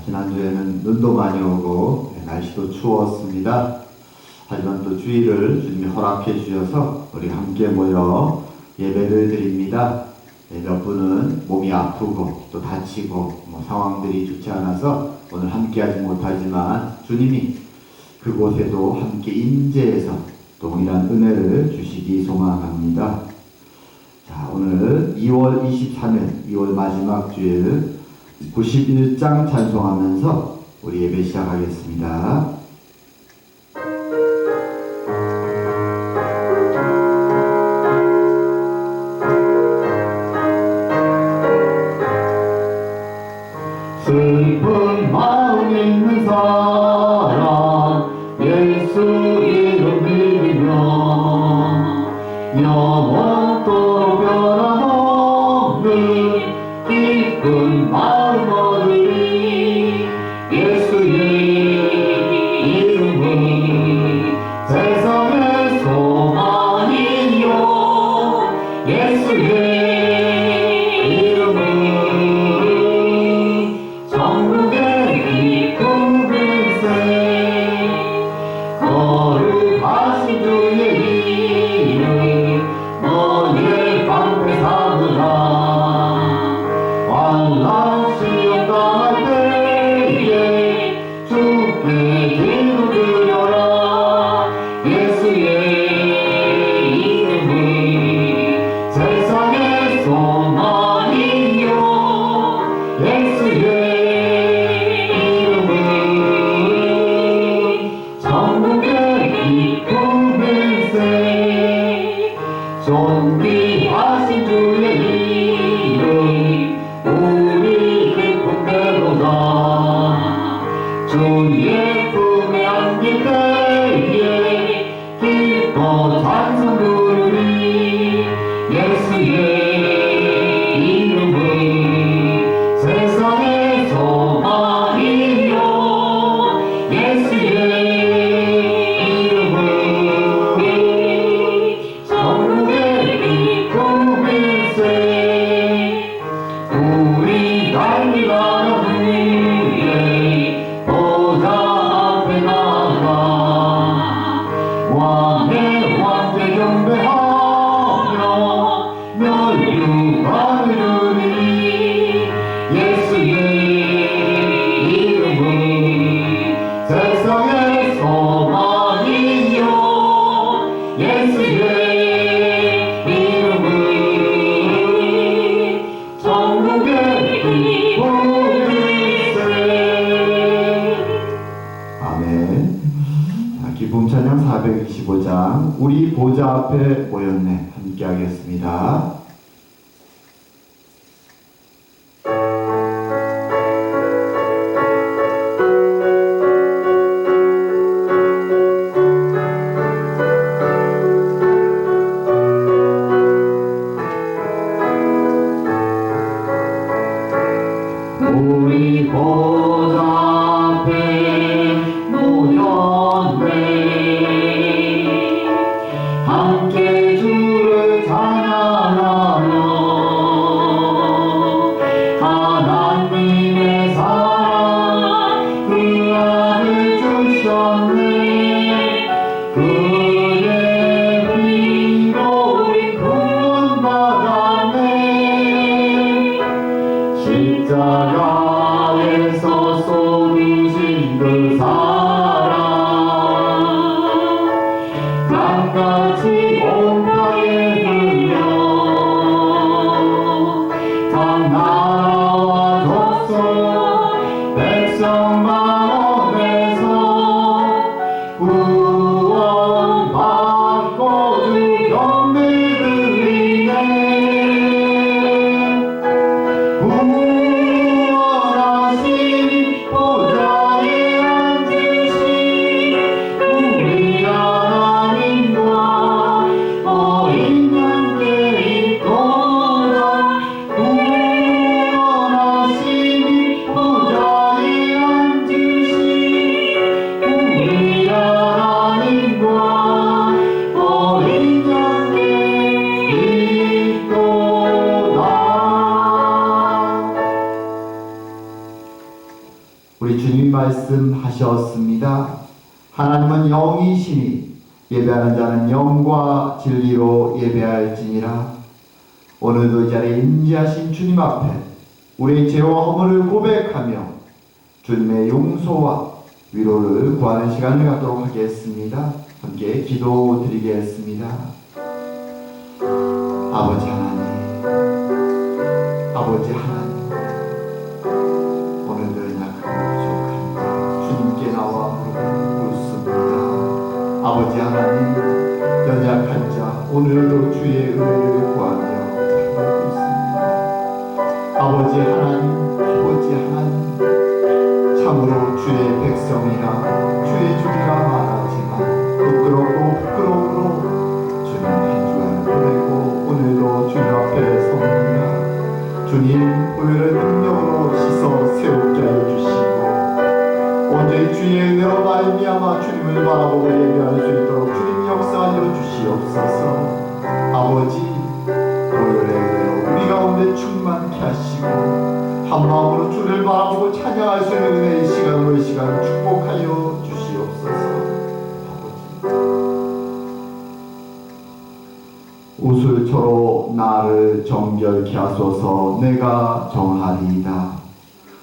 지난주에는 눈도 많이 오고 날씨도 추웠습니다. 하지만 또 주일을 주님이 허락해 주셔서 우리 함께 모여 예배를 드립니다. 몇 분은 몸이 아프고 또 다치고 상황들이 좋지 않아서 오늘 함께하지 못하지만 주님이 그곳에도 함께 임재해서 동일한 은혜를 주시기 소망합니다. 자, 오늘 2월 23일, 2월 마지막 주일 91장 찬송하면서 우리 예배 시작하겠습니다. 슬픈 마음 있는 사람 예수 이름 믿으며 영원토록 변함없는 기쁜 마음 얻으리. 예수의 이름은 세상의 소망이요 예수의 존귀하신 주의 이름 우리 기쁨 되도다. 주의 품에 안길 때에 기뻐 찬송 부르리. 예수의 이름은 세상의 소망이요 예수의 기쁨찬양 425장 우리 보좌 앞에 모였네 함께 하겠습니다. 우리 보좌 앞에 모였네 함께 주를 찬양하며 하나님의 사랑 그 아들 주셨네. 그의 피로 우리 구원받았네. 십자가에서 우리 주님이 말씀하셨습니다. 하나님은 영이시니 예배하는 자는 영과 진리로 예배할지니라. 오늘도 이 자리에 임재하신 주님 앞에 우리의 죄와 허물을 고백하며 주님의 용서와 위로를 구하는 시간을 갖도록 하겠습니다. 함께 기도드리겠습니다. 아버지 하나님, 아버지 하나님, 오늘도 약하고 부족한 주님께 나와 묻습니다. 아버지 하나님, 연약한 자 오늘도 주의 은혜를 구하며 살고 있습니다. 아버지 하나님, 아버지 하나님, 참으로 주의 백성이라 주의 주기가 많았지만 부끄러움으로 주님 한 주간을 보내고 오늘도 주님 앞에 섭니다. 주님, 오늘은 능력으로 씻어 세우게 하여 주시고 온전히 주의 은혜로 말미암아 주님을 바라보고 예배할 수 있도록 주님 역사하여 주시옵소서. 아버지, 오늘의 은혜로 우리 가운데 충만케 하시고 한 마음으로 주를 바라보고 찬양할 수 있는 은혜의 시간으로 이 시간을 축복하여 주시옵소서. 우슬초로 나를 정결케 하소서. 내가 정하리이다.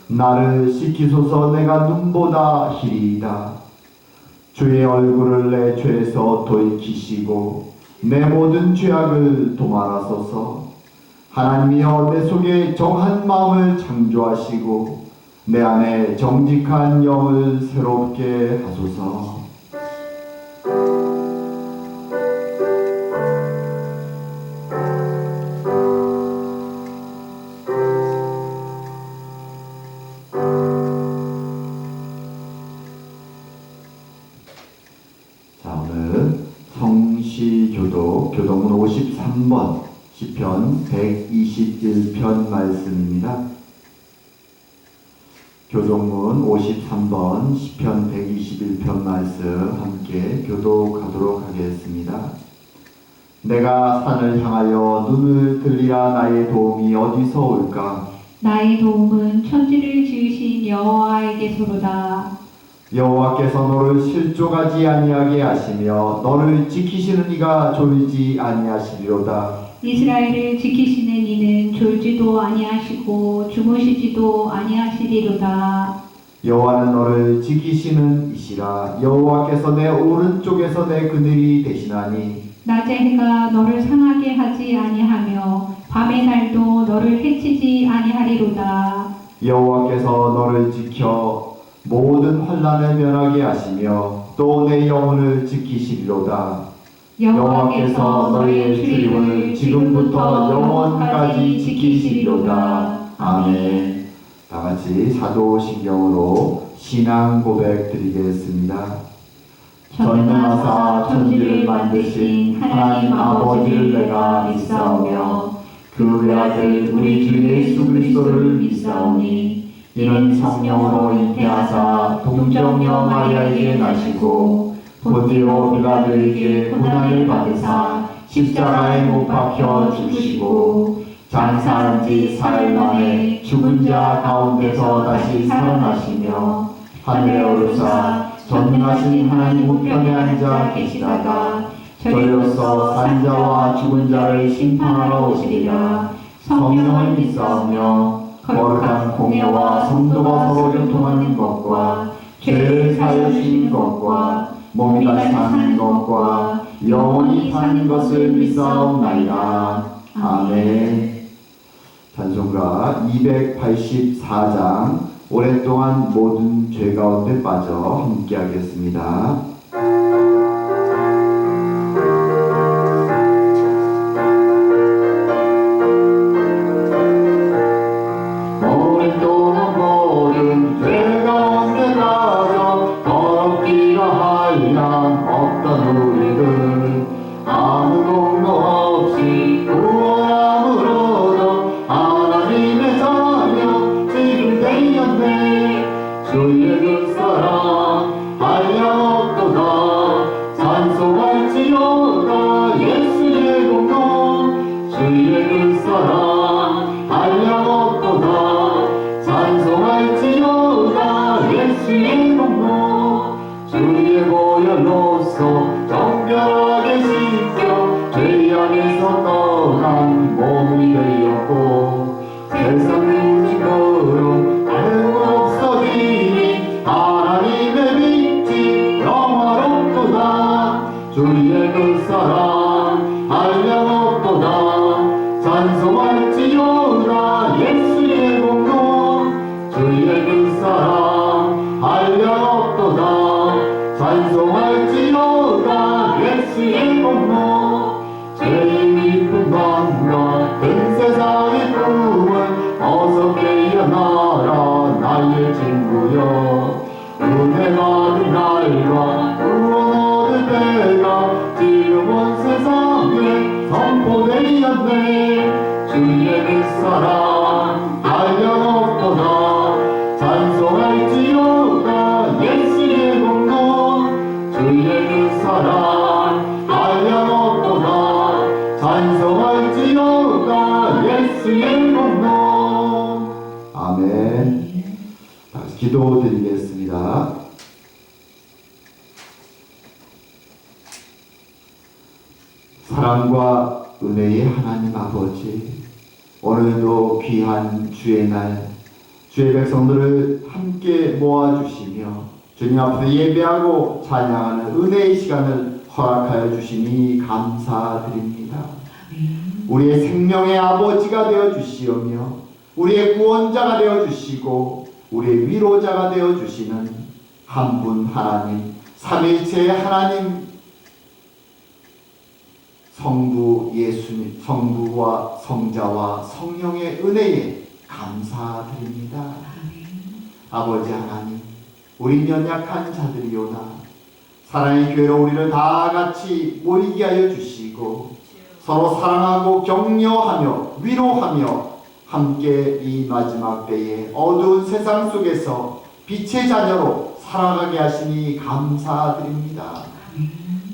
나를 씻기소서. 내가 눈보다 희리이다. 주의 얼굴을 내 죄에서 돌이키시고 내 모든 죄악을 도말하소서. 하나님이여, 내 속에 정한 마음을 창조하시고 내 안에 정직한 영을 새롭게 하소서. 자, 오늘 성시교독 교독문 53번 시편 121편 말씀입니다. 교독문 53번 시편 121편 말씀 함께 교독하도록 하겠습니다. 내가 산을 향하여 눈을 들리라. 나의 도움이 어디서 올까? 나의 도움은 천지를 지으신 여호와에게서로다. 여호와께서 너를 실족하지 아니하게 하시며 너를 지키시는 이가 졸지 아니하시리로다. 이스라엘을 지키시는 이는 졸지도 아니하시고 주무시지도 아니하시리로다. 여호와는 너를 지키시는 이시라. 여호와께서 내 오른쪽에서 내 그늘이 되시나니 낮의 해가 너를 상하게 하지 아니하며 밤의 달도 너를 해치지 아니하리로다. 여호와께서 너를 지켜 모든 환난을 면하게 하시며 또 내 영혼을 지키시리로다. 여호와께서 너희의 출입을 지금부터 영원까지 지키시리로다. 아멘. 다같이 사도신경으로 신앙 고백 드리겠습니다. 전능하사 천지를 만드신 하나님 아버지를 내가 믿사오며 그 외아들 우리 주 예수 그리스도를 믿사오니 이는 성령으로 잉태하사 동정녀 마리아에게 나시고 본디오 빌라도에게 고난을 받으사 십자가에 못 박혀 죽으시고 장사한 지 사흘 만에 죽은 자 가운데서 다시 살아나시며 하늘에 오르사 전능하신 하나님 우편에 앉아 계시다가 저희로서 산 자와 죽은 자를 심판하러 오시리라. 성령을 믿사오며 거룩한 공예와 성도가 서로 교통하는 것과 죄를 사하여 주시는 것과 몸이 다시 사는 것과 영원히 사는 것을 믿사옵나이다. 아멘. 찬송가 284장 오랫동안 모든 죄 가운데 빠져 함께 하겠습니다. 오랫동안 모든 죄 가운데 빠져 더럽기가 한량 없던 우리들 아무 공로 없이 구원함으로도 하나님의 자녀 지금 되었네. 주의 그 사랑 한량없도다. 찬송할지어다 예수의 공로. 주의 그 사랑 한량없도다. 찬송할지어다 주의 보혈로서 정결하게 씻겨 죄 안에서 떠난 몸이 되었고 세상 누지거로 알고 없어지니 하나님의 빛이 영화롭도다. 주의 그 사랑 한량없도다. 찬송할지어다 예수의 공로. 주의 그 사랑 한량없도다. 찬송할지어다 예수의 공로. 죄의 깊은 밤과 큰 세상의 꿈을 어서 깨어나라 나의 친구여. 은혜 받은 날과 구원 얻을 때가 지금 온 세상에 선포되었네. 주의 그 사랑 한량없도다. 찬송할지어다 예수의 공로. 주의 그 사랑 한량없도다. 찬송할지어다 예수의 공로. 아멘. 다시 기도드리겠습니다. 사랑과 은혜의 하나님 아버지, 오늘도 귀한 주의 날 주의 백성들을 함께 모아주시며 주님 앞에 예배하고 찬양하는 은혜의 시간을 허락하여 주시니 감사드립니다. 우리의 생명의 아버지가 되어주시오며 우리의 구원자가 되어주시고 우리의 위로자가 되어주시는 한 분 하나님, 삼위일체의 하나님, 성부 예수님, 성부와 성자와 성령의 은혜에 감사드립니다. 아버지 하나님, 우리 연약한 자들이오나 사랑의 교회로 우리를 다 같이 모이게 하여 주시고 서로 사랑하고 격려하며 위로하며 함께 이 마지막 때에 어두운 세상 속에서 빛의 자녀로 살아가게 하시니 감사드립니다.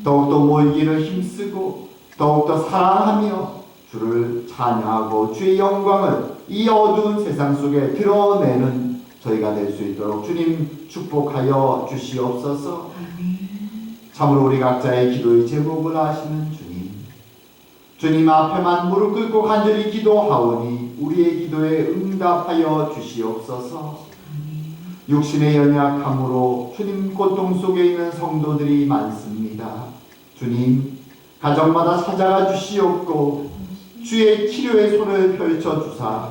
더욱더 모이기를 힘쓰고 더욱더 사랑하며 주를 찬양하고 주의 영광을 이 어두운 세상 속에 드러내는 저희가 될 수 있도록 주님 축복하여 주시옵소서. 참으로 우리 각자의 기도의 제목을 아시는 주님 앞에만 무릎 꿇고 간절히 기도하오니 우리의 기도에 응답하여 주시옵소서. 육신의 연약함으로 주님 고통 속에 있는 성도들이 많습니다. 주님 가정마다 찾아가 주시옵고 주의 치료의 손을 펼쳐주사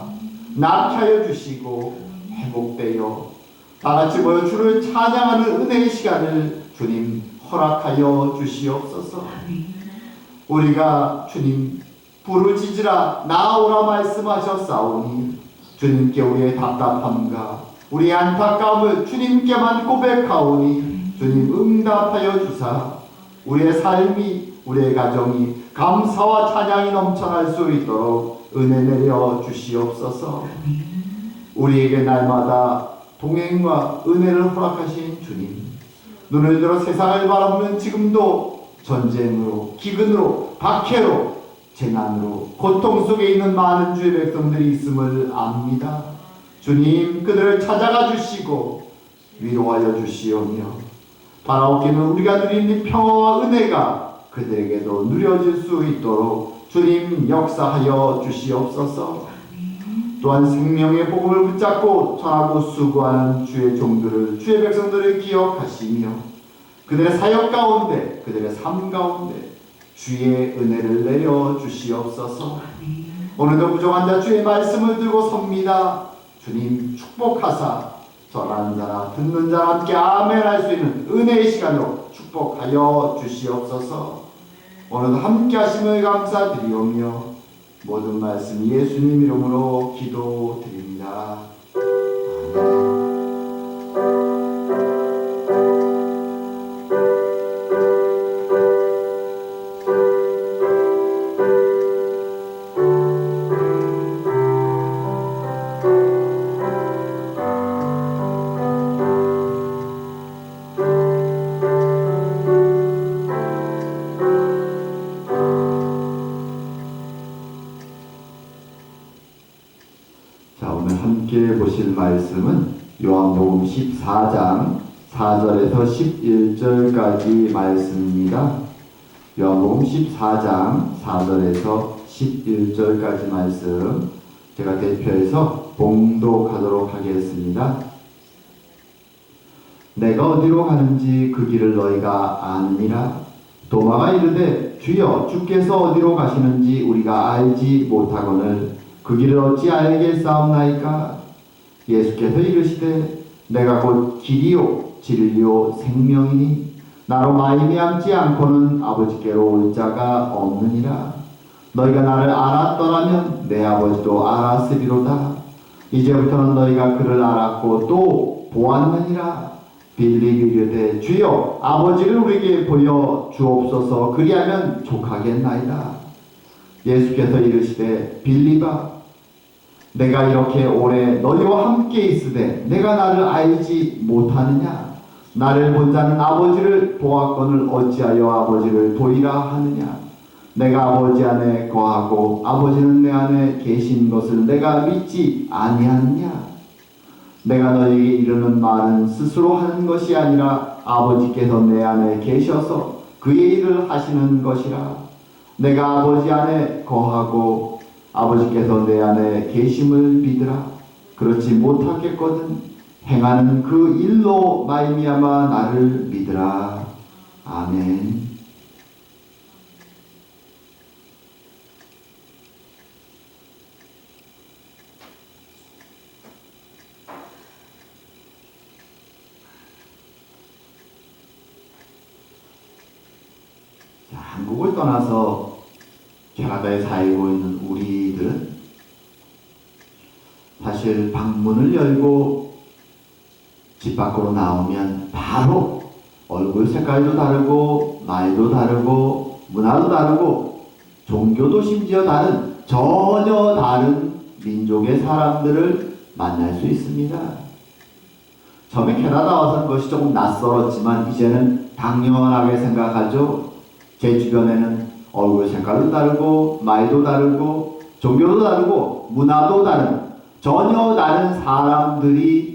낫게 하여 주시고 회복되어 다같이 모여 주를 찬양하는 은혜의 시간을 주님 허락하여 주시옵소서. 우리가 주님 부르짖으라 나오라 말씀하셨사오니 주님께 우리의 답답함과 우리의 안타까움을 주님께만 고백하오니 주님 응답하여 주사 우리의 삶이 우리의 가정이 감사와 찬양이 넘쳐날 수 있도록 은혜 내려 주시옵소서. 우리에게 날마다 동행과 은혜를 허락하신 주님, 눈을 들어 세상을 바라보면 지금도 전쟁으로, 기근으로, 박해로, 재난으로, 고통 속에 있는 많은 주의 백성들이 있음을 압니다. 주님, 그들을 찾아가 주시고 위로하여 주시오며 바라옵기는 우리가 누린 이 평화와 은혜가 그들에게도 누려질 수 있도록 주님 역사하여 주시옵소서. 또한 생명의 복음을 붙잡고 전하고 수고하는 주의 종들을, 주의 백성들을 기억하시며 그들의 사역 가운데, 그들의 삶 가운데 주의 은혜를 내려 주시옵소서. 오늘도 부족한 자 주의 말씀을 들고 섭니다. 주님 축복하사 전하는 자나 듣는 자와 함께 아멘 할 수 있는 은혜의 시간으로 축복하여 주시옵소서. 오늘도 함께 하심을 감사드리오며 모든 말씀 예수님 이름으로 기도드립니다. 아멘. 자, 오늘 함께 보실 말씀은 요한복음 14장 4절에서 11절까지 말씀입니다. 요한복음 14장 4절에서 11절까지 말씀 제가 대표해서 봉독하도록 하겠습니다. 내가 어디로 가는지 그 길을 너희가 아느니라. 도마가 이르되 주여 주께서 어디로 가시는지 우리가 알지 못하거늘 그 길을 어찌 알겠사옵나이까. 예수께서 이르시되 내가 곧 길이요 진리요 생명이니 나로 말미암지 않고는 아버지께로 올 자가 없느니라. 너희가 나를 알았더라면 내 아버지도 알았으리로다. 이제부터는 너희가 그를 알았고 또 보았느니라. 빌립이 이르되 주여 아버지를 우리에게 보여 주옵소서. 그리하면 족하겠나이다. 예수께서 이르시되 빌립아 내가 이렇게 오래 너희와 함께 있으되 내가 나를 알지 못하느냐. 나를 본 자는 아버지를 보았거늘 어찌하여 아버지를 보이라 하느냐. 내가 아버지 안에 거하고 아버지는 내 안에 계신 것을 내가 믿지 아니하느냐. 내가 너희에게 이르는 말은 스스로 하는 것이 아니라 아버지께서 내 안에 계셔서 그의 일을 하시는 것이라. 내가 아버지 안에 거하고 아버지께서 내 안에 계심을 믿으라. 그렇지 못하겠거든 행하는 그 일로 말미암아 나를 믿으라. 아멘. 한국을 떠나서 캐나다에 살고 있는 우리들은 사실 방문을 열고 집 밖으로 나오면 바로 얼굴 색깔도 다르고 말도 다르고 문화도 다르고 종교도 심지어 다른 전혀 다른 민족의 사람들을 만날 수 있습니다. 처음에 캐나다 와서는 그것이 조금 낯설었지만 이제는 당연하게 생각하죠. 제 주변에는 얼굴 색깔도 다르고 말도 다르고 종교도 다르고 문화도 다른 전혀 다른 사람들이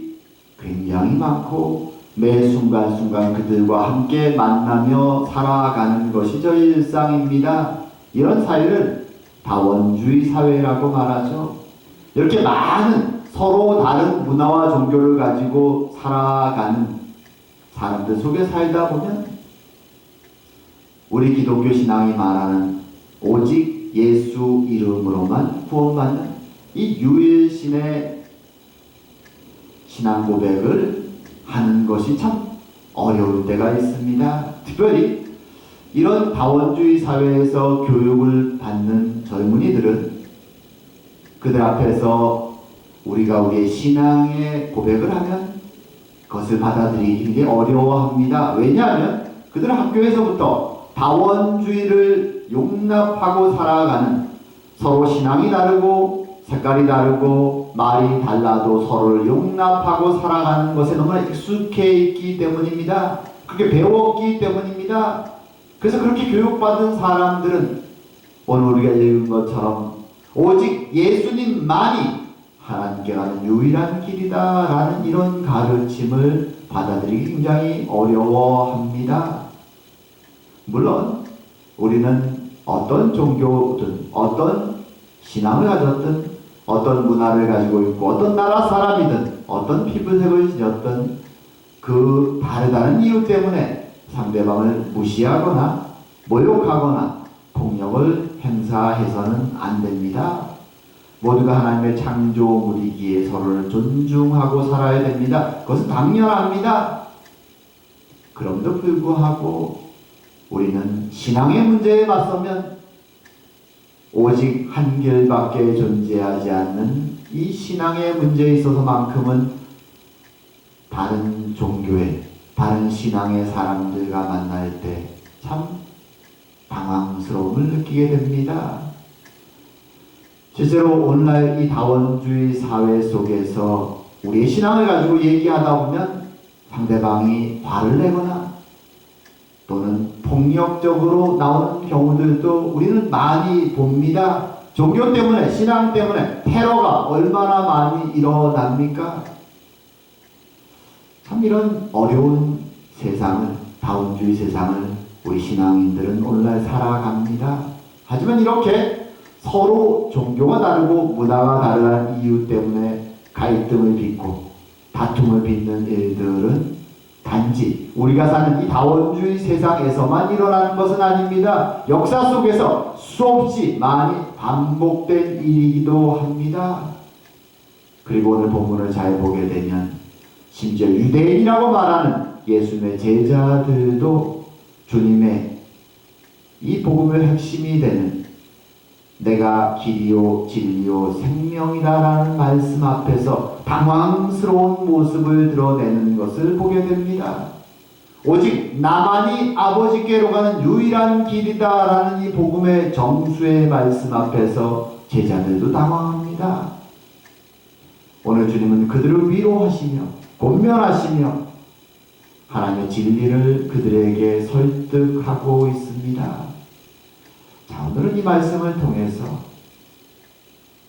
굉장히 많고 매 순간순간 그들과 함께 만나며 살아가는 것이 저희 일상입니다. 이런 사회를 다원주의 사회라고 말하죠. 이렇게 많은 서로 다른 문화와 종교를 가지고 살아가는 사람들 속에 살다 보면 우리 기독교 신앙이 말하는 오직 예수 이름으로만 구원받는 이 유일신의 신앙 고백을 하는 것이 참 어려울 때가 있습니다. 특별히 이런 다원주의 사회에서 교육을 받는 젊은이들은 그들 앞에서 우리가 우리의 신앙의 고백을 하면 그것을 받아들이기 굉장히 어려워합니다. 왜냐하면 그들은 학교에서부터 다원주의를 용납하고 살아가는 서로 신앙이 다르고 색깔이 다르고 말이 달라도 서로를 용납하고 살아가는 것에 너무나 익숙해 있기 때문입니다. 그렇게 배웠기 때문입니다. 그래서 그렇게 교육받은 사람들은 오늘 우리가 읽은 것처럼 오직 예수님만이 하나님께 가는 유일한 길이다라는 이런 가르침을 받아들이기 굉장히 어려워합니다. 물론 우리는 어떤 종교든 어떤 신앙을 가졌든 어떤 문화를 가지고 있고 어떤 나라 사람이든 어떤 피부색을 지녔든 그 다르다는 이유 때문에 상대방을 무시하거나 모욕하거나 폭력을 행사해서는 안 됩니다. 모두가 하나님의 창조물이기에 서로를 존중하고 살아야 됩니다. 그것은 당연합니다. 그럼에도 불구하고 우리는 신앙의 문제에 맞서면 오직 한 길밖에 존재하지 않는 이 신앙의 문제에 있어서만큼은 다른 종교의 다른 신앙의 사람들과 만날 때 참 당황스러움을 느끼게 됩니다. 실제로 오늘날 이 다원주의 사회 속에서 우리의 신앙을 가지고 얘기하다 보면 상대방이 화를 내거나 또는 폭력적으로 나오는 경우들도 우리는 많이 봅니다. 종교 때문에, 신앙 때문에 테러가 얼마나 많이 일어납니까? 참 이런 어려운 세상을, 다원주의 세상을 우리 신앙인들은 오늘날 살아갑니다. 하지만 이렇게 서로 종교가 다르고 문화가 다른 이유 때문에 갈등을 빚고 다툼을 빚는 일들은 단지 우리가 사는 이 다원주의 세상에서만 일어나는 것은 아닙니다. 역사 속에서 수없이 많이 반복된 일이기도 합니다. 그리고 오늘 본문을 잘 보게 되면 심지어 유대인이라고 말하는 예수님의 제자들도 주님의 이 복음의 핵심이 되는 내가 길이요 진리요 생명이다라는 말씀 앞에서 당황스러운 모습을 드러내는 것을 보게 됩니다. 오직 나만이 아버지께로 가는 유일한 길이다라는 이 복음의 정수의 말씀 앞에서 제자들도 당황합니다. 오늘 주님은 그들을 위로하시며 권면하시며 하나님의 진리를 그들에게 설득하고 있습니다. 자, 오늘은 이 말씀을 통해서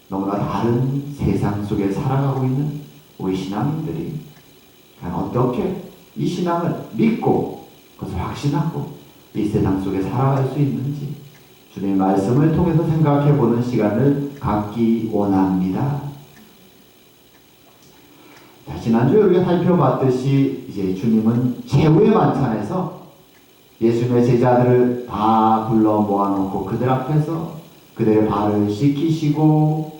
너무나 다른 세상 속에 살아가고 있는 우리 신앙인들이 어떻게 이 신앙을 믿고 그것을 확신하고 이 세상 속에 살아갈 수 있는지 주님의 말씀을 통해서 생각해보는 시간을 갖기 원합니다. 자, 지난주에 우리가 살펴봤듯이 이제 주님은 최후의 만찬에서 예수님의 제자들을 다 불러 모아놓고 그들 앞에서 그들의 발을 씻기시고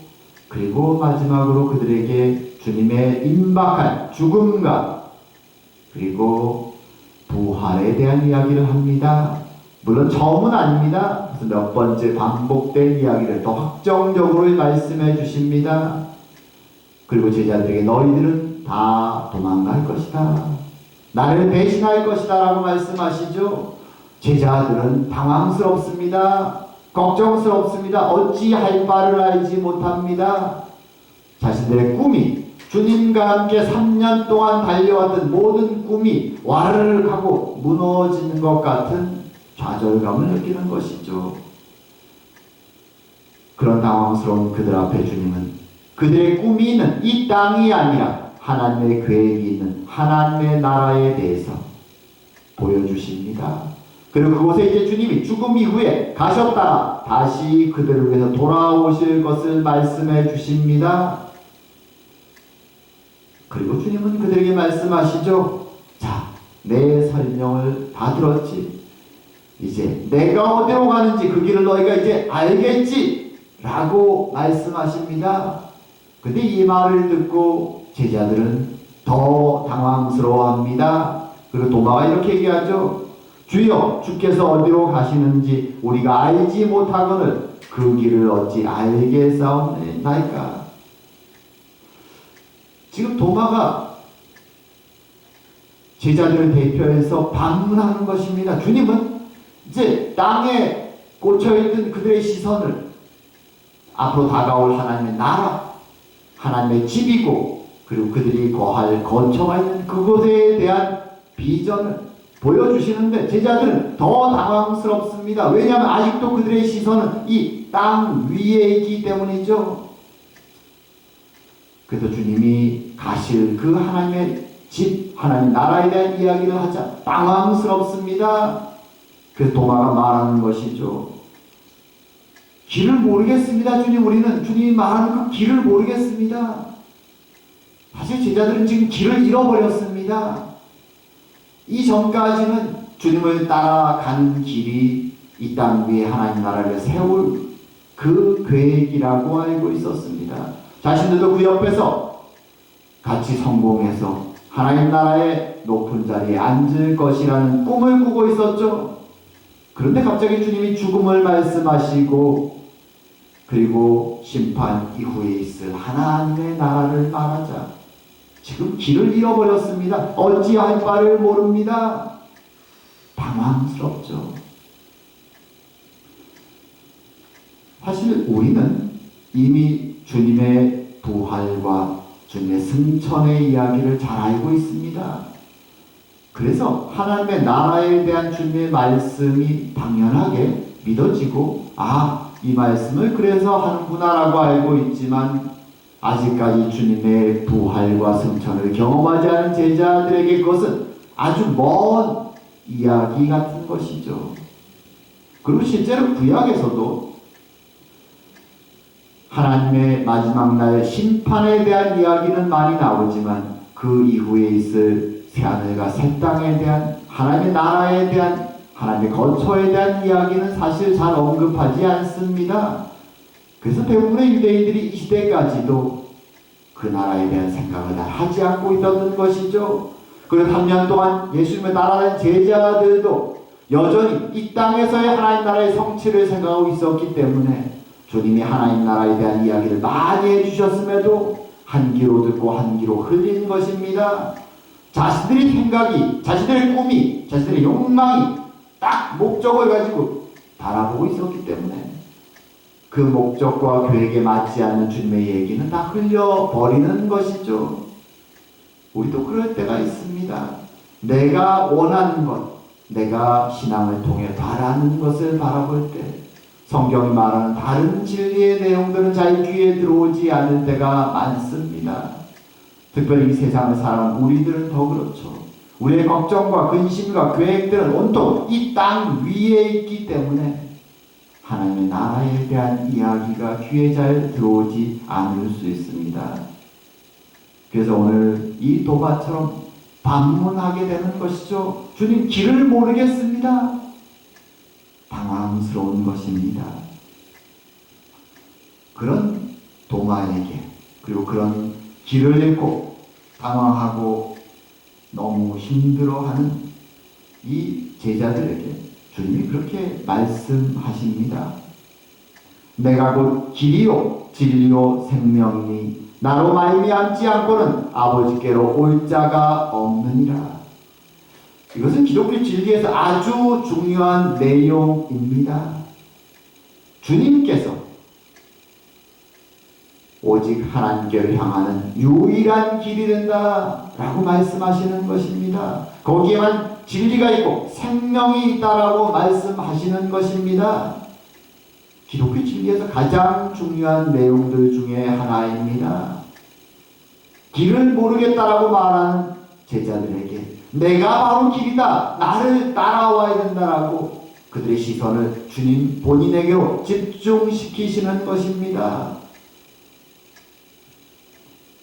그리고 마지막으로 그들에게 주님의 임박한 죽음과 그리고 부활에 대한 이야기를 합니다. 물론 처음은 아닙니다. 그래서 몇 번째 반복된 이야기를 더 확정적으로 말씀해 주십니다. 그리고 제자들에게 너희들은 다 도망갈 것이다. 나를 배신할 것이다 라고 말씀하시죠. 제자들은 당황스럽습니다. 걱정스럽습니다. 어찌할 바를 알지 못합니다. 자신들의 꿈이 주님과 함께 3년 동안 달려왔던 모든 꿈이 와르르 하고 무너지는 것 같은 좌절감을 느끼는 것이죠. 그런 당황스러운 그들 앞에 주님은 그들의 꿈이 있는 이 땅이 아니라 하나님의 계획이 있는 하나님의 나라에 대해서 보여주십니다. 그리고 그곳에 이제 주님이 죽음 이후에 가셨다가 다시 그들을 위해서 돌아오실 것을 말씀해 주십니다. 그리고 주님은 그들에게 말씀하시죠. 자, 내 설명을 다 들었지. 이제 내가 어디로 가는지 그 길을 너희가 이제 알겠지. 라고 말씀하십니다. 근데 이 말을 듣고 제자들은 더 당황스러워합니다. 그리고 도마가 이렇게 얘기하죠. 주여, 주께서 어디로 가시는지 우리가 알지 못하거늘 그 길을 어찌 알겠사옵나이까. 지금 도마가 제자들을 대표해서 반문하는 것입니다. 주님은 이제 땅에 꽂혀있던 그들의 시선을 앞으로 다가올 하나님의 나라, 하나님의 집이고 그리고 그들이 거할 거처가 있는 그곳에 대한 비전을 보여주시는데 제자들은 더 당황스럽습니다. 왜냐하면 아직도 그들의 시선은 이 땅 위에 있기 때문이죠. 그래서 주님이 가실 그 하나님의 집, 하나님 나라에 대한 이야기를 하자 당황스럽습니다. 그래서 도마가 말하는 것이죠. 길을 모르겠습니다. 주님, 우리는 주님이 말하는 그 길을 모르겠습니다. 사실 제자들은 지금 길을 잃어버렸습니다. 이전까지는 주님을 따라가는 길이 이 땅 위에 하나님 나라를 세울 그 계획이라고 알고 있었습니다. 자신들도 그 옆에서 같이 성공해서 하나님 나라의 높은 자리에 앉을 것이라는 꿈을 꾸고 있었죠. 그런데 갑자기 주님이 죽음을 말씀하시고 그리고 심판 이후에 있을 하나님의 나라를 말하자 지금 길을 잃어버렸습니다. 어찌할 바를 모릅니다. 당황스럽죠. 사실 우리는 이미 주님의 부활과 주님의 승천의 이야기를 잘 알고 있습니다. 그래서 하나님의 나라에 대한 주님의 말씀이 당연하게 믿어지고 이 말씀을 그래서 하는구나라고 알고 있지만 아직까지 주님의 부활과 승천을 경험하지 않은 제자들에게 그것은 아주 먼 이야기 같은 것이죠. 그리고 실제로 구약에서도 하나님의 마지막 날 심판에 대한 이야기는 많이 나오지만 그 이후에 있을 새하늘과 새 땅에 대한 하나님의 나라에 대한 하나님의 거처에 대한 이야기는 사실 잘 언급하지 않습니다. 그래서 대부분의 유대인들이 이 시대까지도 그 나라에 대한 생각을 잘 하지 않고 있었던 것이죠. 그리고 3년 동안 예수님의 따라다닌 제자들도 여전히 이 땅에서의 하나님 나라의 성취를 생각하고 있었기 때문에 주님이 하나님 나라에 대한 이야기를 많이 해주셨음에도 한 귀로 듣고 한 귀로 흘린 것입니다. 자신들의 생각이, 자신들의 꿈이, 자신들의 욕망이 딱 목적을 가지고 바라보고 있었기 때문에 그 목적과 계획에 맞지 않는 주님의 얘기는 다 흘려버리는 것이죠. 우리도 그럴 때가 있습니다. 내가 원하는 것, 내가 신앙을 통해 바라는 것을 바라볼 때 성경이 말하는 다른 진리의 내용들은 자기 귀에 들어오지 않을 때가 많습니다. 특별히 이 세상을 살아가는 우리들은 더 그렇죠. 우리의 걱정과 근심과 계획들은 온통 이 땅 위에 있기 때문에 하나님의 나라에 대한 이야기가 귀에 잘 들어오지 않을 수 있습니다. 그래서 오늘 이 도바처럼 반문하게 되는 것이죠. 주님 길을 모르겠습니다. 당황스러운 것입니다. 그런 도마에게 그리고 그런 길을 잃고 당황하고 너무 힘들어하는 이 제자들에게 주님이 그렇게 말씀하십니다. 내가 곧 길이요 진리요 생명이니 나로 말미암지 않고는 아버지께로 올 자가 없느니라. 이것은 기독교 진리에서 아주 중요한 내용입니다. 주님께서 오직 하나님께를 향하는 유일한 길이 된다라고 말씀하시는 것입니다. 거기에만 진리가 있고 생명이 있다라고 말씀하시는 것입니다. 기독교 진리에서 가장 중요한 내용들 중에 하나입니다. 길을 모르겠다라고 말하는 제자들에게 내가 바로 길이다, 나를 따라와야 된다라고 그들의 시선을 주님 본인에게로 집중시키시는 것입니다.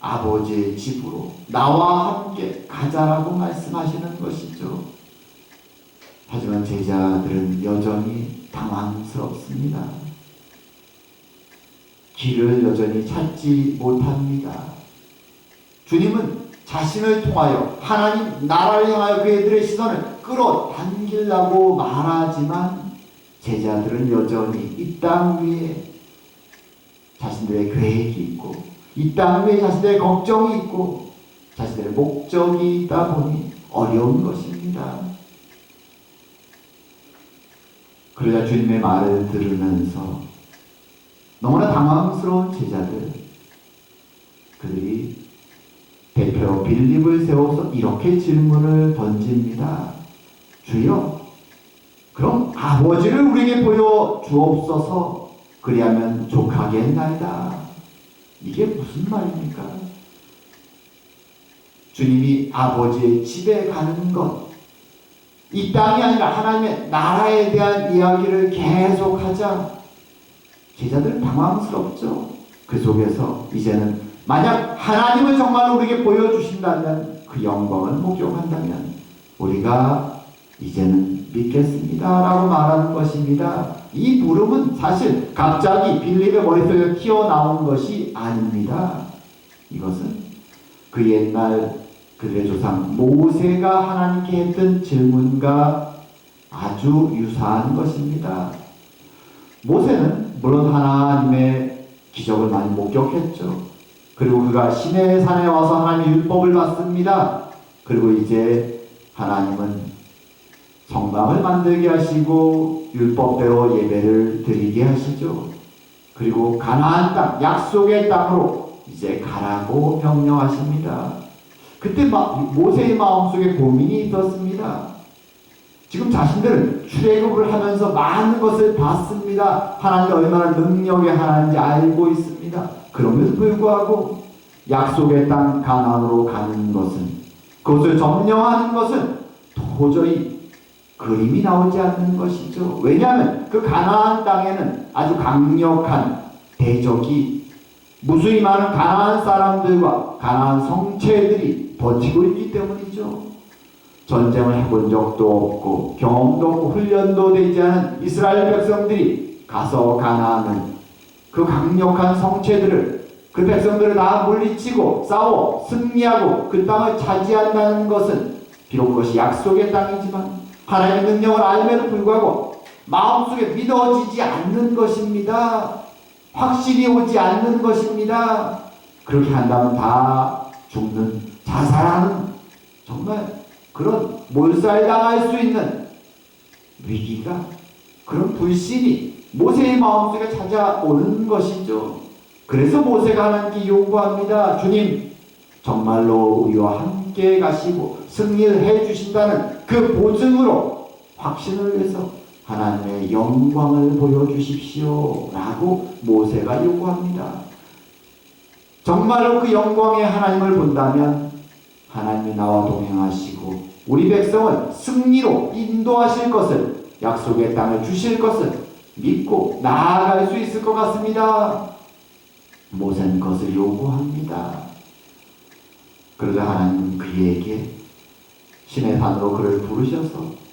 아버지의 집으로 나와 함께 가자라고 말씀하시는 것이죠. 하지만 제자들은 여전히 당황스럽습니다. 길을 여전히 찾지 못합니다. 주님은 자신을 통하여 하나님 나라를 향하여 그들의 시선을 끌어당기려고 말하지만 제자들은 여전히 이 땅 위에 자신들의 계획이 있고 이 땅 위에 자신들의 걱정이 있고 자신들의 목적이 있다 보니 어려운 것입니다. 그러자 주님의 말을 들으면서 너무나 당황스러운 제자들, 그들이 대표로 빌립을 세워서 이렇게 질문을 던집니다. 주여, 그럼 아버지를 우리에게 보여 주옵소서. 그리하면 족하겠나이다. 이게 무슨 말입니까? 주님이 아버지의 집에 가는 것, 이 땅이 아니라 하나님의 나라에 대한 이야기를 계속하자 제자들은 당황스럽죠. 그 속에서 이제는 만약 하나님을 정말 우리에게 보여주신다면, 그 영광을 목격한다면 우리가 이제는 믿겠습니다 라고 말하는 것입니다. 이 물음은 사실 갑자기 빌립의 머릿속에 튀어나온 것이 아닙니다. 이것은 그 옛날 그들의 조상 모세가 하나님께 했던 질문과 아주 유사한 것입니다. 모세는 물론 하나님의 기적을 많이 목격했죠. 그리고 그가 시내 산에 와서 하나님의 율법을 받습니다. 그리고 이제 하나님은 성막을 만들게 하시고 율법대로 예배를 드리게 하시죠. 그리고 가나안 땅, 약속의 땅으로 이제 가라고 명령하십니다. 그때 모세의 마음속에 고민이 있었습니다. 지금 자신들은 출애굽을 하면서 많은 것을 봤습니다. 하나님이 얼마나 능력의 하나님인지 알고 있습니다. 그럼에도 불구하고 약속의 땅 가나안으로 가는 것은, 그것을 점령하는 것은 도저히 그림이 나오지 않는 것이죠. 왜냐하면 그 가나안 땅에는 아주 강력한 대적이, 무수히 많은 가나안 사람들과 가나안 성체들이 버티고 있기 때문이죠. 전쟁을 해본 적도 없고 경험도 없고 훈련도 되지 않은 이스라엘 백성들이 가서 가나안은 그 강력한 성체들을, 그 백성들을 다 물리치고 싸워 승리하고 그 땅을 차지한다는 것은 비록 그것이 약속의 땅이지만 하나님의 능력을 알면도 불구하고 마음속에 믿어지지 않는 것입니다. 확신이 오지 않는 것입니다. 그렇게 한다면 다 죽는, 자살하는, 정말 그런 몰살당할 수 있는 위기가, 그런 불신이 모세의 마음속에 찾아오는 것이죠. 그래서 모세가 하나님께 요구합니다. 주님, 정말로 우리와 함께 가시고 승리를 해주신다는 그 보증으로, 확신을 위해서 하나님의 영광을 보여주십시오 라고 모세가 요구합니다. 정말로 그 영광의 하나님을 본다면 하나님이 나와 동행하시고 우리 백성을 승리로 인도하실 것을, 약속의 땅을 주실 것을 믿고 나아갈 수 있을 것 같습니다. 모세는 그것을 요구합니다. 그러자 하나님은 그에게 신의 산으로 그를 부르셔서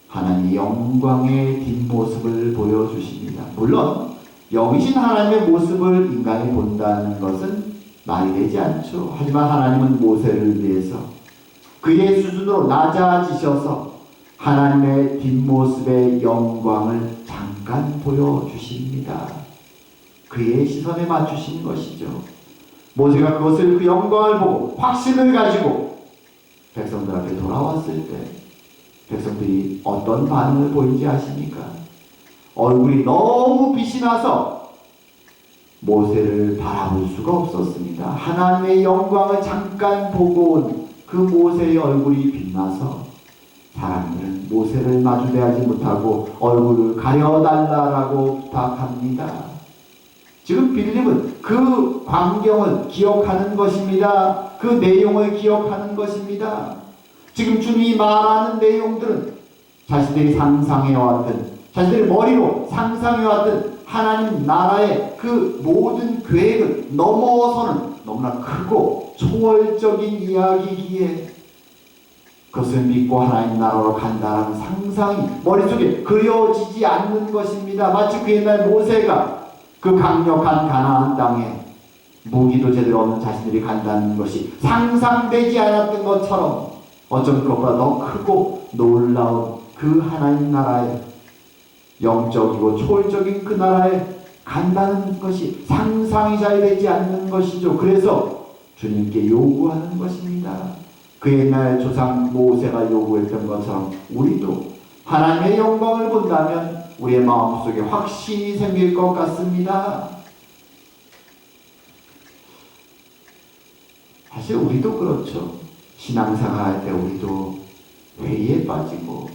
하나님의 영광의 뒷모습을 보여주십니다. 물론 영이신 하나님의 모습을 인간이 본다는 것은 말이 되지 않죠. 하지만 하나님은 모세를 위해서 그의 수준으로 낮아지셔서 하나님의 뒷모습의 영광을 잠깐 보여주십니다. 그의 시선에 맞추신 것이죠. 모세가 그것을, 그 영광을 보고 확신을 가지고 백성들 앞에 돌아왔을 때 백성들이 어떤 반응을 보이지 아십니까? 얼굴이 너무 빛이 나서 모세를 바라볼 수가 없었습니다. 하나님의 영광을 잠깐 보고 온 그 모세의 얼굴이 빛나서 사람들은 모세를 마주대하지 못하고 얼굴을 가려달라고 부탁합니다. 지금 빌립은 그 광경을 기억하는 것입니다. 그 내용을 기억하는 것입니다. 지금 주님이 말하는 내용들은 자신들이 상상해왔던, 자신들의 머리로 상상해왔던 하나님 나라의 그 모든 계획을 넘어서는 너무나 크고 초월적인 이야기이기에 그것을 믿고 하나님 나라로 간다는 상상이 머릿속에 그려지지 않는 것입니다. 마치 그 옛날 모세가 그 강력한 가나안 땅에 무기도 제대로 없는 자신들이 간다는 것이 상상되지 않았던 것처럼, 어쩌면 그것보다 더 크고 놀라운 그 하나님 나라에, 영적이고 초월적인 그 나라에 간다는 것이 상상이 잘 되지 않는 것이죠. 그래서 주님께 요구하는 것입니다. 그 옛날 조상 모세가 요구했던 것처럼 우리도 하나님의 영광을 본다면 우리의 마음속에 확신이 생길 것 같습니다. 사실 우리도 그렇죠. 신앙생활 할 때 우리도 회의에 빠지고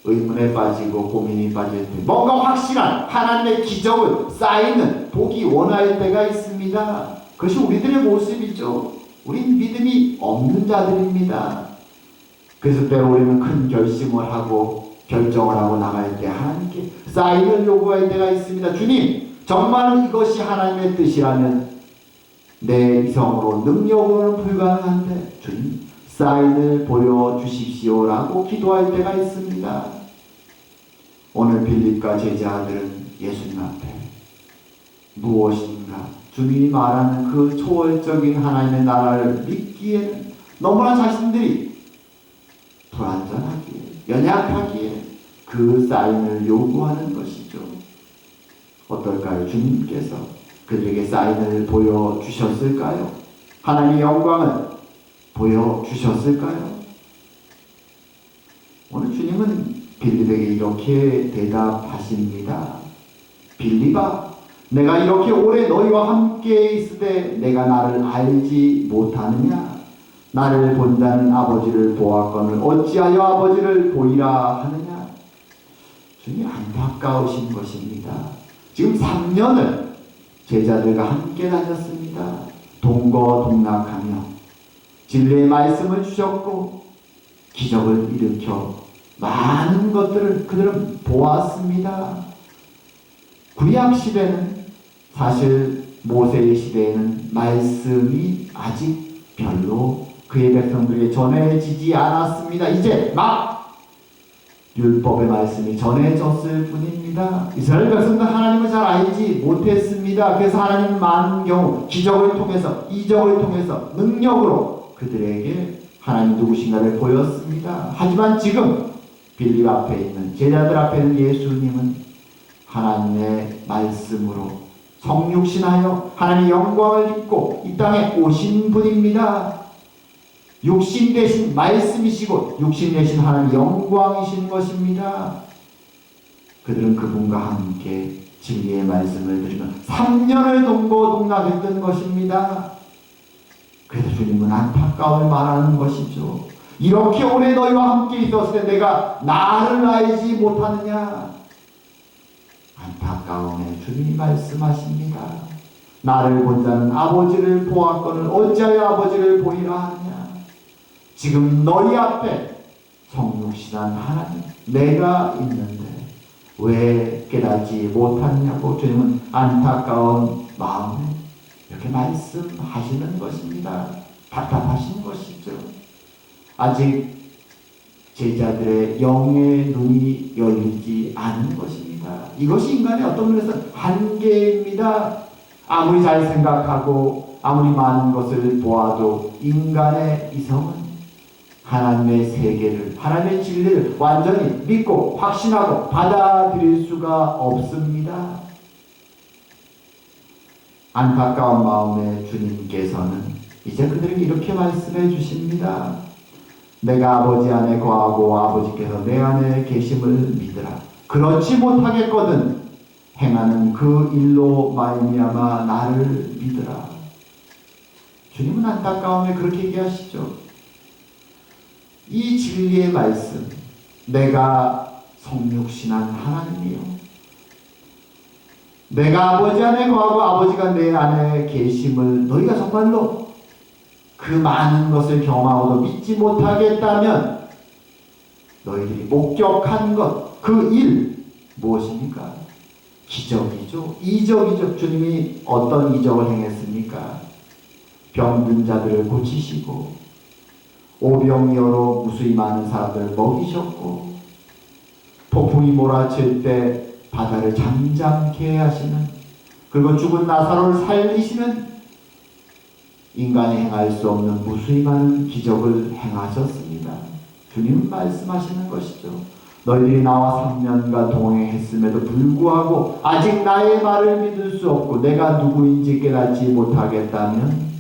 의문에 빠지고 고민이 빠질 때 뭔가 확실한 하나님의 기적을 쌓이는 복이 원할 때가 있습니다. 그것이 우리들의 모습이죠. 우린 믿음이 없는 자들입니다. 그래서 때로 우리는 큰 결심을 하고 결정을 하고 나갈 때 하나님께 사인을 요구할 때가 있습니다. 주님, 정말 이것이 하나님의 뜻이라면 내 이성으로 능력으로는 불가능한데 주님 사인을 보여주십시오 라고 기도할 때가 있습니다. 오늘 빌립과 제자들은 예수님 앞에 무엇인가 주님이 말하는 그 초월적인 하나님의 나라를 믿기에는 너무나 자신들이 불완전하기에, 연약하기에 그 사인을 요구하는 것이죠. 어떨까요? 주님께서 그들에게 사인을 보여주셨을까요? 하나님의 영광을 보여주셨을까요? 오늘 주님은 빌립에게 이렇게 대답하십니다. 빌립아, 내가 이렇게 오래 너희와 함께 있으되 내가 나를 알지 못하느냐? 나를 본 자는 아버지를 보았거늘 어찌하여 아버지를 보이라 하느냐? 주님이 안타까우신 것입니다. 지금 3년을 제자들과 함께 다녔습니다. 동거동락하며 진리의 말씀을 주셨고 기적을 일으켜 많은 것들을 그들은 보았습니다. 구약 시대는 사실 모세의 시대에는 말씀이 아직 별로 그의 백성들에게 전해지지 않았습니다. 이제 막 율법의 말씀이 전해졌을 뿐입니다. 이스라엘 백성들 하나님을 잘 알지 못했습니다. 그래서 하나님은 많은 경우 기적을 통해서 이적을 통해서 능력으로 그들에게 하나님 누구신가를 보였습니다. 하지만 지금 빌립 앞에 있는 제자들 앞에 있는 예수님은 하나님의 말씀으로 성육신하여 하나님의 영광을 입고 이 땅에 오신 분입니다. 육신 되신 말씀이시고 육신 되신 하나님의 영광이신 것입니다. 그들은 그분과 함께 진리의 말씀을 들으며 3년을 동고동락했던 것입니다. 그래서 주님은 안타까움을 말하는 것이죠. 이렇게 오래 너희와 함께 있었을 때 내가 나를 알지 못하느냐. 안타까움에 주님이 말씀하십니다. 나를 본 자는 아버지를 보았거늘 어찌하여 아버지를 보이라 하느냐. 지금 너희 앞에 성육신한 하나님 내가 있는데 왜 깨닫지 못하느냐고 주님은 안타까운 마음에 이렇게 말씀하시는 것입니다. 답답하신 것이죠. 아직 제자들의 영의 눈이 열리지 않은 것입니다. 이것이 인간의 어떤 면에서 한계입니다. 아무리 잘 생각하고 아무리 많은 것을 보아도 인간의 이성은 하나님의 세계를, 하나님의 진리를 완전히 믿고 확신하고 받아들일 수가 없습니다. 안타까운 마음에 주님께서는 이제 그들에게 이렇게 말씀해 주십니다. 내가 아버지 안에 거하고 아버지께서 내 안에 계심을 믿으라. 그렇지 못하겠거든 행하는 그 일로 말미암아 나를 믿으라. 주님은 안타까움에 그렇게 얘기하시죠. 이 진리의 말씀, 내가 성육신한 하나님이요, 내가 아버지 안에 거하고 아버지가 내 안에 계심을 너희가 정말로 그 많은 것을 경험하고도 믿지 못하겠다면 너희들이 목격한 것, 그 일 무엇입니까? 기적이죠. 이적이죠. 주님이 어떤 이적을 행했습니까? 병든 자들을 고치시고 오병이어로 무수히 많은 사람들을 먹이셨고 폭풍이 몰아칠 때 바다를 잠잠케 하시는, 그리고 죽은 나사로를 살리시는 인간이 행할 수 없는 무수히 많은 기적을 행하셨습니다. 주님은 말씀하시는 것이죠. 너희들이 나와 3년간 동행했음에도 불구하고 아직 나의 말을 믿을 수 없고 내가 누구인지 깨닫지 못하겠다면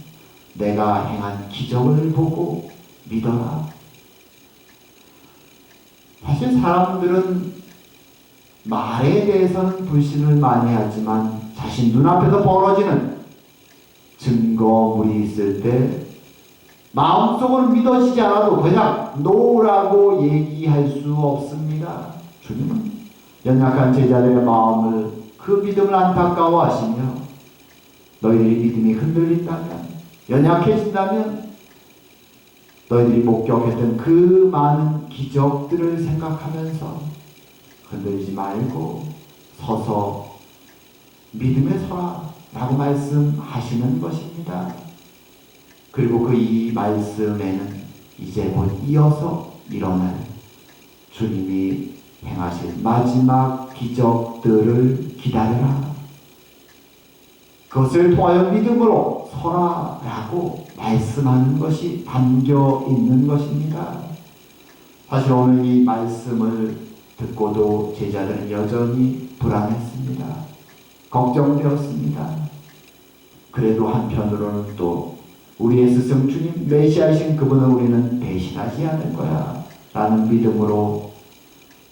내가 행한 기적을 보고 믿어라. 사실 사람들은 말에 대해서는 불신을 많이 하지만 자신 눈앞에서 벌어지는 증거물이 있을 때 마음속으로 믿어지지 않아도 그냥 노라고 얘기할 수 없습니다. 주님은 연약한 제자들의 마음을, 그 믿음을 안타까워하시며 너희들이 믿음이 흔들린다면, 연약해진다면 너희들이 목격했던 그 많은 기적들을 생각하면서 흔들리지 말고 서서 믿음에 서라 라고 말씀하시는 것입니다. 그리고 그 이 말씀에는 이제 곧 이어서 일어날 주님이 행하실 마지막 기적들을 기다려라. 그것을 통하여 믿음으로 서라 라고 말씀하는 것이 담겨 있는 것입니다. 사실 오늘 이 말씀을 듣고도 제자들은 여전히 불안했습니다. 걱정되었습니다. 그래도 한편으로는 또 우리의 스승 주님 메시아이신 그분을 우리는 배신하지 않을 거야 라는 믿음으로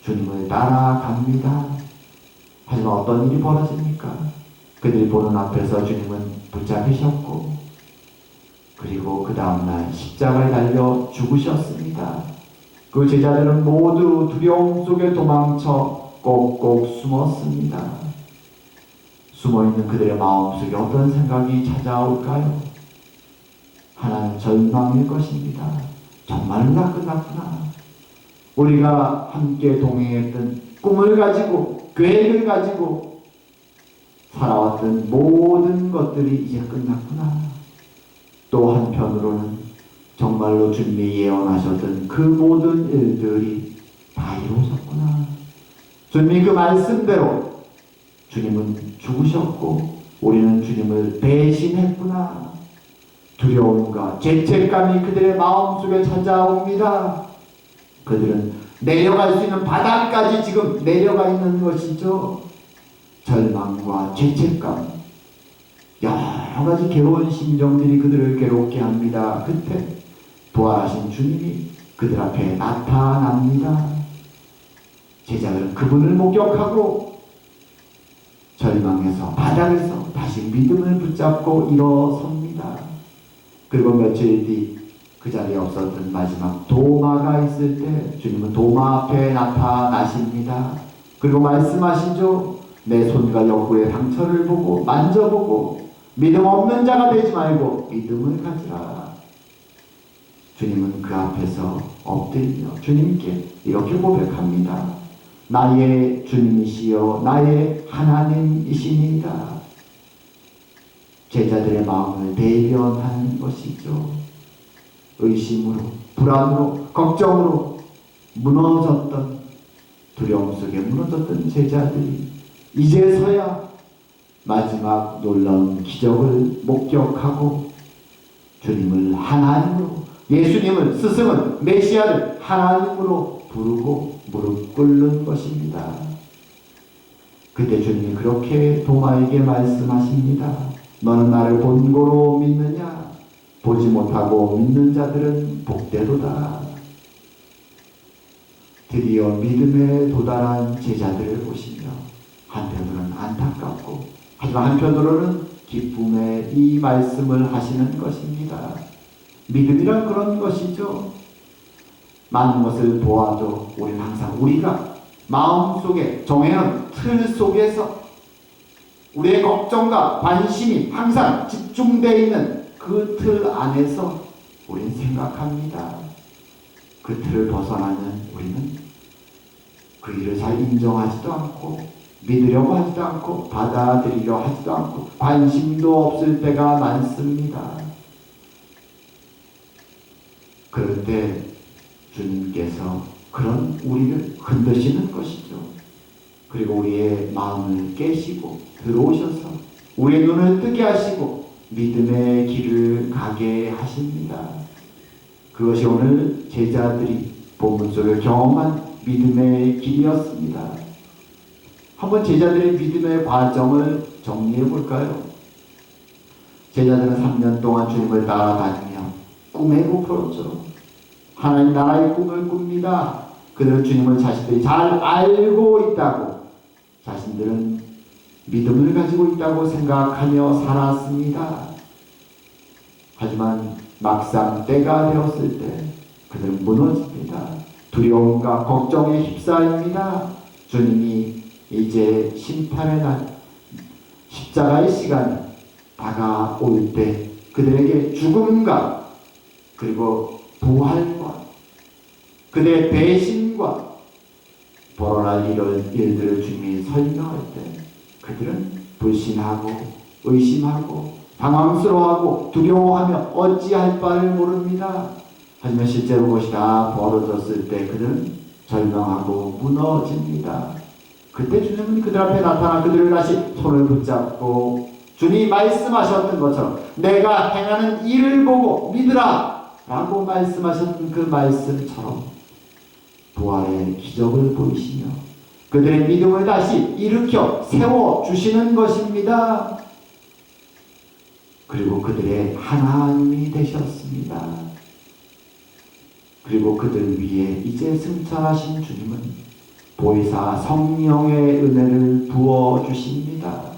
주님을 따라갑니다. 하지만 어떤 일이 벌어집니까? 그들이 보는 앞에서 주님은 붙잡히셨고 그리고 그 다음날 십자가에 달려 죽으셨습니다. 그 제자들은 모두 두려움 속에 도망쳐 꼭꼭 숨었습니다. 숨어있는 그들의 마음속에 어떤 생각이 찾아올까요? 하나는 절망일 것입니다. 정말로 다 끝났구나. 우리가 함께 동행했던 꿈을 가지고 계획을 가지고 살아왔던 모든 것들이 이제 끝났구나. 또 한편으로는 정말로 주님이 예언하셨던 그 모든 일들이 다 이루어졌구나. 주님이 그 말씀대로 주님은 죽으셨고 우리는 주님을 배신했구나. 두려움과 죄책감이 그들의 마음속에 찾아옵니다. 그들은 내려갈 수 있는 바닥까지 지금 내려가 있는 것이죠. 절망과 죄책감, 여러 가지 괴로운 심정들이 그들을 괴롭게 합니다. 그때 부활하신 주님이 그들 앞에 나타납니다. 제자들은 그분을 목격하고 절망에서 바닥에서 다시 믿음을 붙잡고 일어섭니다. 그리고 며칠 뒤 그 자리에 없었던 마지막 도마가 있을 때 주님은 도마 앞에 나타나십니다. 그리고 말씀하시죠. 내 손과 옆구리의 상처를 보고 만져보고 믿음 없는 자가 되지 말고 믿음을 가지라. 주님은 그 앞에서 엎드리며 주님께 이렇게 고백합니다. 나의 주님이시여 나의 하나님이시니이다. 제자들의 마음을 대변하는 것이죠. 의심으로, 불안으로, 걱정으로 무너졌던, 두려움 속에 무너졌던 제자들이 이제서야 마지막 놀라운 기적을 목격하고 주님을 하나님으로, 예수님을, 스승은, 메시아를 하나님으로 부르고 무릎 꿇는 것입니다. 그때 주님이 그렇게 도마에게 말씀하십니다. 너는 나를 본고로 믿느냐? 보지 못하고 믿는 자들은 복되도다. 드디어 믿음에 도달한 제자들을 보시며 한편으로는 안타깝고 하지만 한편으로는 기쁨의 이 말씀을 하시는 것입니다. 믿음이란 그런 것이죠. 많은 것을 보아도 우리는 항상 우리가 마음속에 정해놓은 틀 속에서 우리의 걱정과 관심이 항상 집중되어 있는 그 틀 안에서 우리는 생각합니다. 그 틀을 벗어나는 우리는 그 일을 잘 인정하지도 않고 믿으려고 하지도 않고 받아들이려 하지도 않고 관심도 없을 때가 많습니다. 그럴 때 주님께서 그런 우리를 흔드시는 것이죠. 그리고 우리의 마음을 깨시고 들어오셔서 우리의 눈을 뜨게 하시고 믿음의 길을 가게 하십니다. 그것이 오늘 제자들이 본문 속에 경험한 믿음의 길이었습니다. 한번 제자들의 믿음의 과정을 정리해 볼까요? 제자들은 3년 동안 주님을 따라다니며 꿈에 부풀었죠. 하나님 나라의 꿈을 꿉니다. 그들은 주님을 자신들이 잘 알고 있다고, 자신들은 믿음을 가지고 있다고 생각하며 살았습니다. 하지만 막상 때가 되었을 때 그들은 무너집니다. 두려움과 걱정에 휩싸입니다. 주님이 이제 심판의 날, 십자가의 시간이 다가올 때 그들에게 죽음과 그리고 부활과 그들의 배신과 벌어날 이런 일들을 주님이 설명할 때 그들은 불신하고 의심하고 당황스러워하고 두려워하며 어찌할 바를 모릅니다. 하지만 실제로 그것이 다 벌어졌을 때 그들은 절망하고 무너집니다. 그때 주님은 그들 앞에 나타나 그들을 다시 손을 붙잡고 주님이 말씀하셨던 것처럼 내가 행하는 일을 보고 믿으라 라고 말씀하셨던 그 말씀처럼 부활의 기적을 보이시며 그들의 믿음을 다시 일으켜 세워주시는 것입니다. 그리고 그들의 하나님이 되셨습니다. 그리고 그들 위에 이제 승천하신 주님은 보혜사 성령의 은혜를 부어주십니다.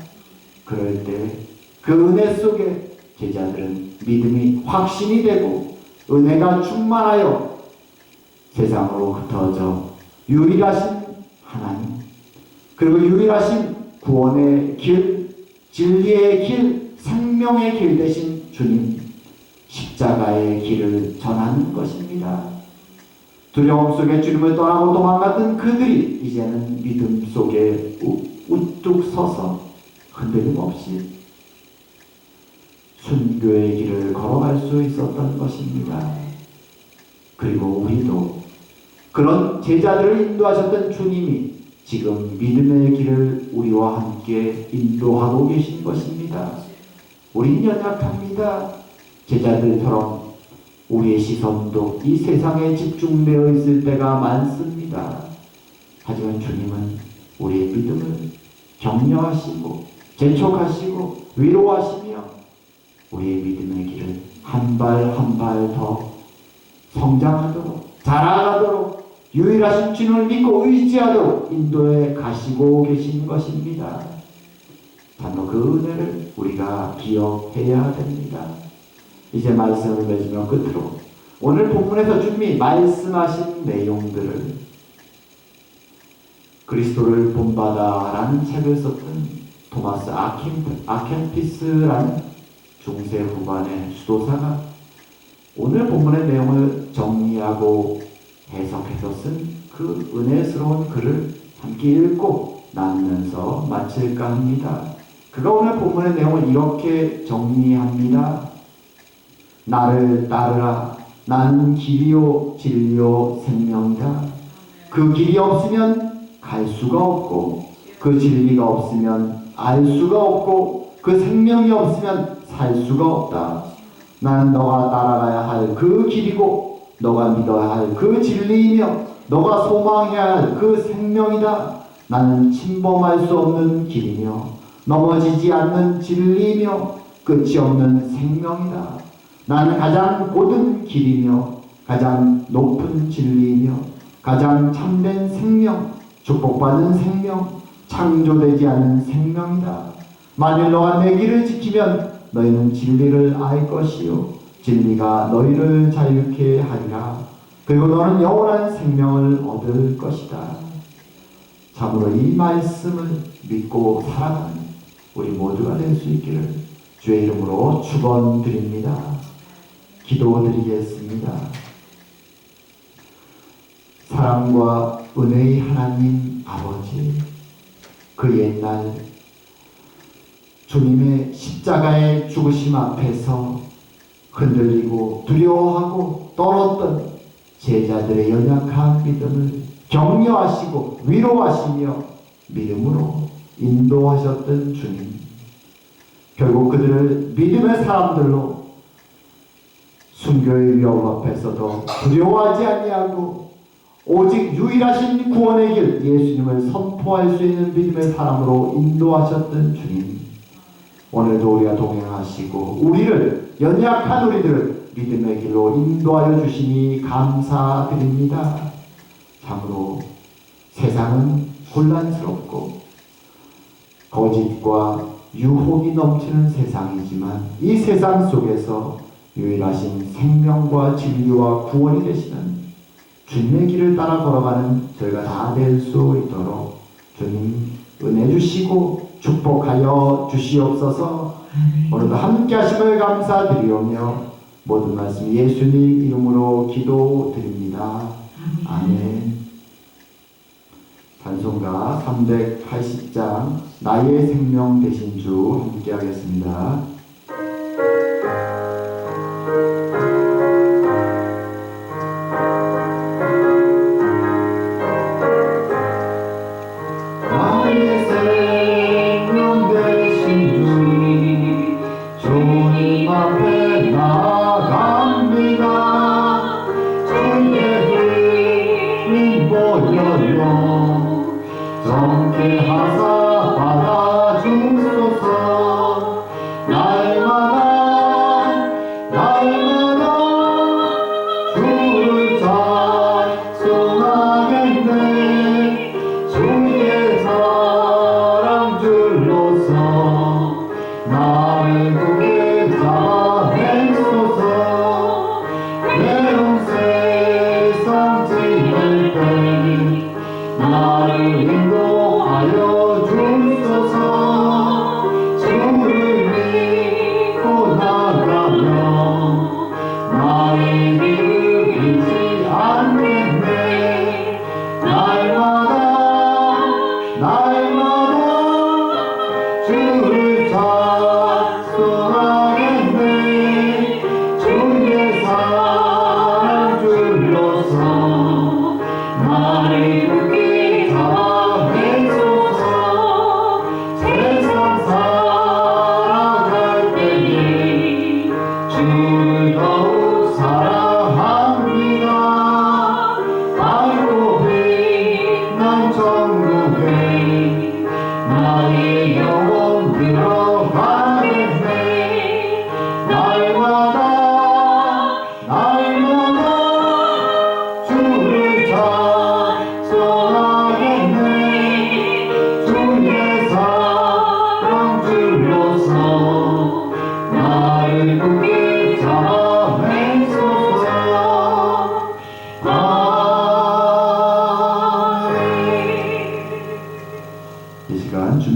그럴 때 그 은혜 속에 제자들은 믿음이 확신이 되고 은혜가 충만하여 세상으로 흩어져 유일하신 하나님, 그리고 유일하신 구원의 길, 진리의 길, 생명의 길 되신 주님, 십자가의 길을 전하는 것입니다. 두려움 속에 주님을 떠나고 도망갔던 그들이 이제는 믿음 속에 우뚝 서서 흔들림 없이 순교의 길을 걸어갈 수 있었던 것입니다. 그리고 우리도 그런 제자들을 인도하셨던 주님이 지금 믿음의 길을 우리와 함께 인도하고 계신 것입니다. 우리는 연약합니다. 제자들처럼 우리의 시선도 이 세상에 집중되어 있을 때가 많습니다. 하지만 주님은 우리의 믿음을 격려하시고 재촉하시고 위로하시며 우리의 믿음의 길을 한 발 한 발 더 성장하도록 자라가도록 유일하신 주님을 믿고 의지하도록 인도해 가시고 계신 것입니다. 바로 그 은혜를 우리가 기억해야 됩니다. 이제 말씀을 맺으며 끝으로 오늘 본문에서 주님이 말씀하신 내용들을 그리스도를 본받아라는 책을 썼던 토마스 아켄피스라는 중세 후반의 수도사가 오늘 본문의 내용을 정리하고 해석해서 쓴 그 은혜스러운 글을 함께 읽고 나누면서 마칠까 합니다. 그가 오늘 본문의 내용을 이렇게 정리합니다. 나를 따르라. 나는 길이요 진리요 생명이다. 그 길이 없으면 갈 수가 없고 그 진리가 없으면 알 수가 없고 그 생명이 없으면 살 수가 없다. 나는 너가 따라가야 할 그 길이고 너가 믿어야 할 그 진리이며 너가 소망해야 할 그 생명이다. 나는 침범할 수 없는 길이며 넘어지지 않는 진리이며 끝이 없는 생명이다. 나는 가장 고든 길이며 가장 높은 진리이며 가장 참된 생명, 축복받은 생명, 창조되지 않은 생명이다. 만일 너가 내 길을 지키면 너희는 진리를 알 것이요 진리가 너희를 자유케 하리라. 그리고 너는 영원한 생명을 얻을 것이다. 참으로 이 말씀을 믿고 살아가는 우리 모두가 될 수 있기를 주의 이름으로 축원드립니다. 기도드리겠습니다. 사랑과 은혜의 하나님 아버지, 그 옛날 주님의 십자가의 죽으심 앞에서 흔들리고 두려워하고 떨었던 제자들의 연약한 믿음을 격려하시고 위로하시며 믿음으로 인도하셨던 주님, 결국 그들을 믿음의 사람들로 순교의 위험 앞에서도 두려워하지 아니하고 오직 유일하신 구원의 길 예수님을 선포할 수 있는 믿음의 사람으로 인도하셨던 주님, 오늘도 우리가 동행하시고 우리를 연약한 우리들을 믿음의 길로 인도하여 주시니 감사드립니다. 참으로 세상은 혼란스럽고 거짓과 유혹이 넘치는 세상이지만 이 세상 속에서 유일하신 생명과 진리와 구원이 되시는 주님의 길을 따라 걸어가는 저희가 다 될 수 있도록 주님 은혜 주시고 축복하여 주시옵소서. 오늘도 함께 하심을 감사드리오며 모든 말씀 예수님 이름으로 기도드립니다. 아멘. 찬송가 380장 나의 생명 되신 주 함께 하겠습니다. 나의 생명 되신 주 주님 앞에 나아갑니다. 주의 힘이 보여요 정케하사 받아주소서. 날마다 주를 찬송하겠네. 주의 사랑 줄로서 나를 굳게 잡아내소서. 외로운 세상 지낼 때 나를 인도하여 주소서. 주의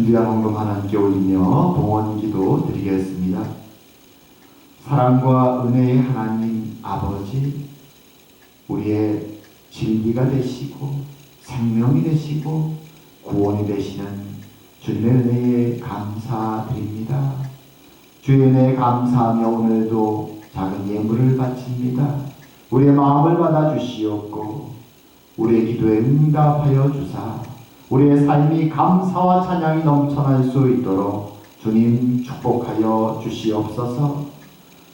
진귀한 헌금 하나님께 올리며 봉헌기도 드리겠습니다. 사랑과 은혜의 하나님 아버지, 우리의 진리가 되시고 생명이 되시고 구원이 되시는 주님의 은혜에 감사드립니다. 주의 은혜에 감사하며 오늘도 작은 예물을 바칩니다. 우리의 마음을 받아주시옵고 우리의 기도에 응답하여 주사 우리의 삶이 감사와 찬양이 넘쳐날 수 있도록 주님 축복하여 주시옵소서.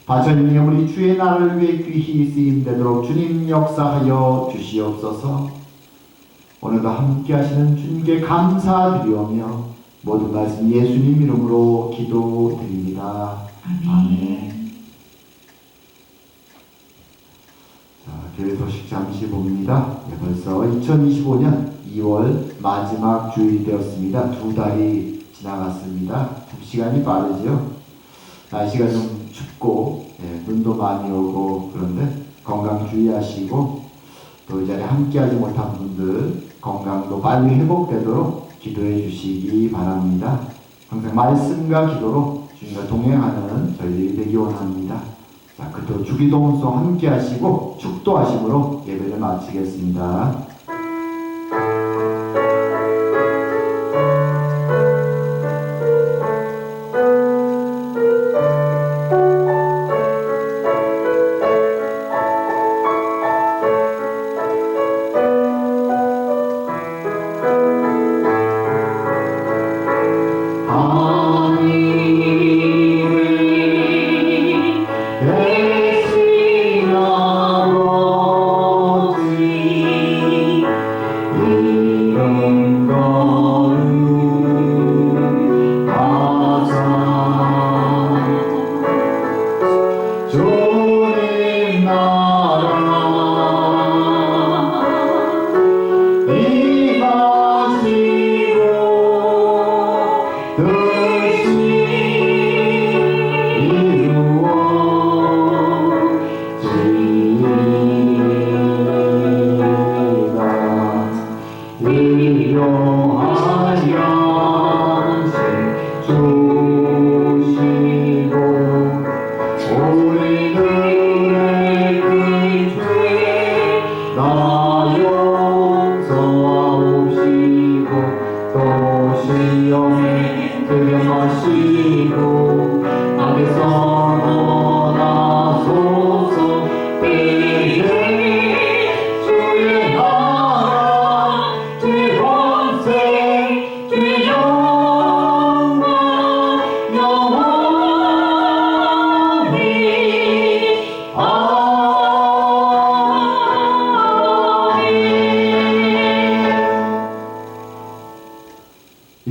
바쳐진 예물이 주의 나라를 위해 귀히 쓰임되도록 주님 역사하여 주시옵소서. 오늘도 함께 하시는 주님께 감사드리오며 모든 말씀 예수님 이름으로 기도드립니다. 아멘. 자, 교회 소식 잠시 봅니다. 벌써 2025년 2월 마지막 주일이 되었습니다. 2달이 지나갔습니다. 참 시간이 빠르죠. 날씨가 좀 춥고 눈도 많이 오고 그런데 건강 주의하시고 또 이 자리에 함께하지 못한 분들 건강도 빨리 회복되도록 기도해 주시기 바랍니다. 항상 말씀과 기도로 주님과 동행하는 저희들이 되기 원합니다. 자, 그도 주기도문송 함께하시고 축도하심으로 예배를 마치겠습니다.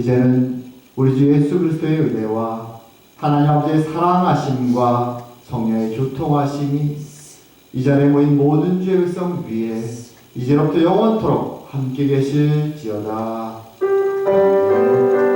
이제는 우리 주 예수 그리스도의 은혜와 하나님 아버지의 사랑하심과 성령의 교통하심이 이 자리에 모인 모든 주의 백성 위에 이제로부터 영원토록 함께 계실지어다. 아멘.